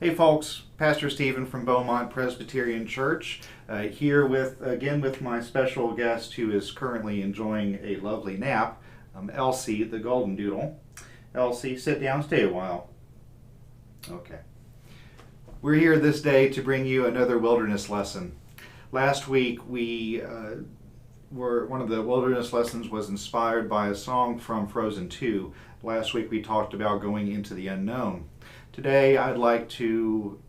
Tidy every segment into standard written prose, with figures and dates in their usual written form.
Hey folks, Pastor Stephen from Beaumont Presbyterian Church, here with my special guest who is currently enjoying a lovely nap, Elsie the Golden Doodle. Elsie, sit down, stay a while. Okay. We're here this day to bring you another wilderness lesson. Last week one of the wilderness lessons was inspired by a song from Frozen 2. Last week we talked about going into the unknown. Today I'd like to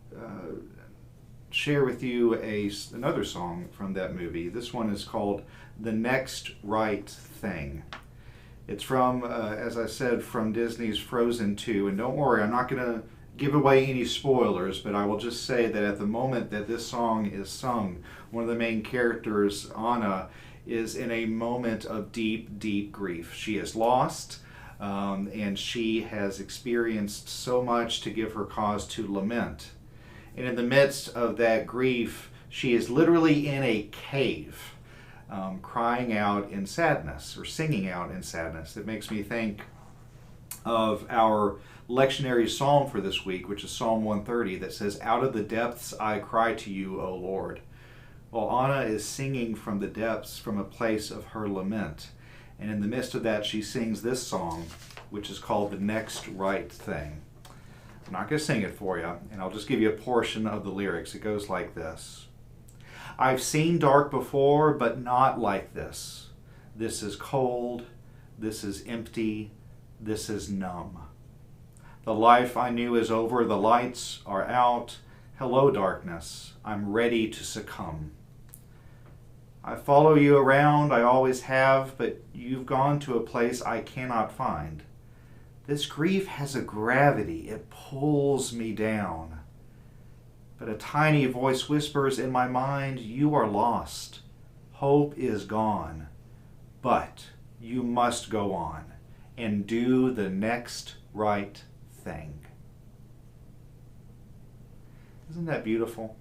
share with you another song from that movie. This one is called The Next Right Thing. It's from, as I said, from Disney's Frozen 2. And don't worry, I'm not going to give away any spoilers, but I will just say that at the moment that this song is sung, one of the main characters, Anna, is in a moment of deep, deep grief. She is lost. And she has experienced so much to give her cause to lament. And in the midst of that grief, she is literally in a cave, crying out in sadness, or singing out in sadness. It makes me think of our lectionary psalm for this week, which is Psalm 130, that says, "Out of the depths I cry to you, O Lord." Well, Anna is singing from the depths, from a place of her lament. And in the midst of that, she sings this song, which is called The Next Right Thing. I'm not going to sing it for you, and I'll just give you a portion of the lyrics. It goes like this. "I've seen dark before, but not like this. This is cold, this is empty, this is numb. The life I knew is over, the lights are out. Hello, darkness, I'm ready to succumb. I follow you around, I always have, but you've gone to a place I cannot find. This grief has a gravity, it pulls me down. But a tiny voice whispers in my mind, you are lost, hope is gone, but you must go on and do the next right thing." Isn't that beautiful?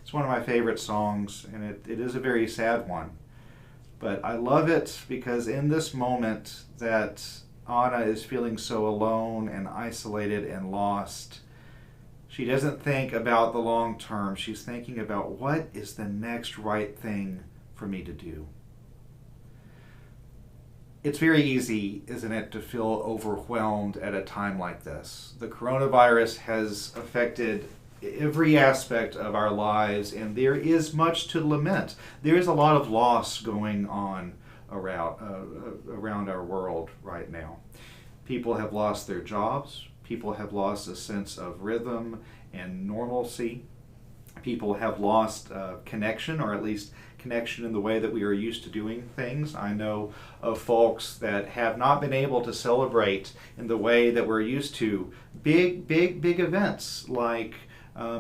It's one of my favorite songs, and it is a very sad one. But I love it because in this moment that Anna is feeling so alone and isolated and lost, she doesn't think about the long term. She's thinking about what is the next right thing for me to do. It's very easy, isn't it, to feel overwhelmed at a time like this. The coronavirus has affected every aspect of our lives, and there is much to lament. There is a lot of loss going on around our world right now. People have lost their jobs. People have lost a sense of rhythm and normalcy. People have lost connection, or at least connection in the way that we are used to doing things. I know of folks that have not been able to celebrate in the way that we're used to big events like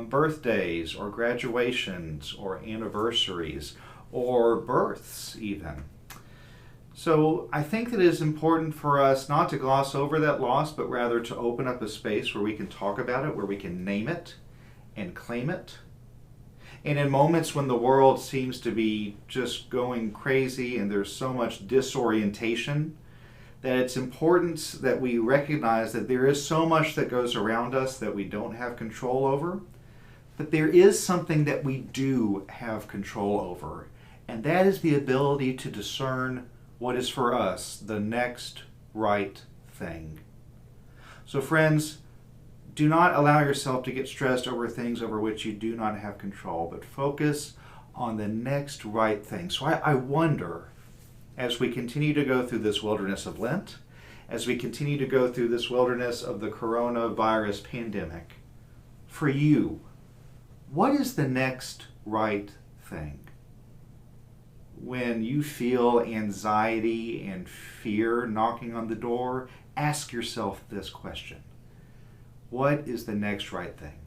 birthdays or graduations or anniversaries or births even. So I think that it is important for us not to gloss over that loss, but rather to open up a space where we can talk about it, where we can name it and claim it. And in moments when the world seems to be just going crazy and there's so much disorientation, that it's important that we recognize that there is so much that goes around us that we don't have control over, but there is something that we do have control over, and that is the ability to discern what is for us the next right thing. So friends, do not allow yourself to get stressed over things over which you do not have control, but focus on the next right thing. So I wonder, as we continue to go through this wilderness of Lent, as we continue to go through this wilderness of the coronavirus pandemic, for you, what is the next right thing? When you feel anxiety and fear knocking on the door, ask yourself this question. What is the next right thing?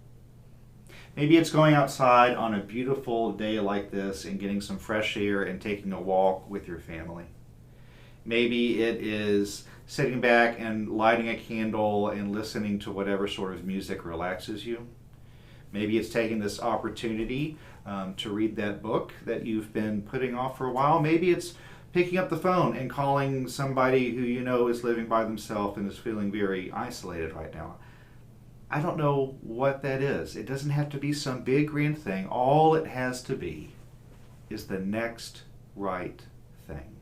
Maybe it's going outside on a beautiful day like this and getting some fresh air and taking a walk with your family. Maybe it is sitting back and lighting a candle and listening to whatever sort of music relaxes you. Maybe it's taking this opportunity to read that book that you've been putting off for a while. Maybe it's picking up the phone and calling somebody who you know is living by themselves and is feeling very isolated right now. I don't know what that is. It doesn't have to be some big grand thing. All it has to be is the next right thing.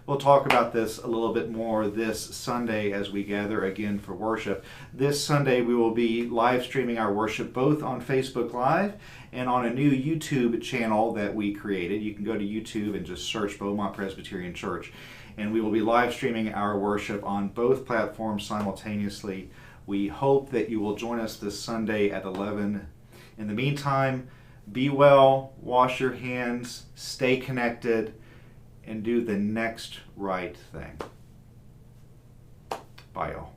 We'll talk about this a little bit more this Sunday as we gather again for worship. This Sunday we will be live streaming our worship both on Facebook Live and on a new YouTube channel that we created. You can go to YouTube and just search Beaumont Presbyterian Church, and we will be live streaming our worship on both platforms simultaneously. We hope that you will join us this Sunday at 11. In the meantime, be well, wash your hands, stay connected, and do the next right thing. Bye, y'all.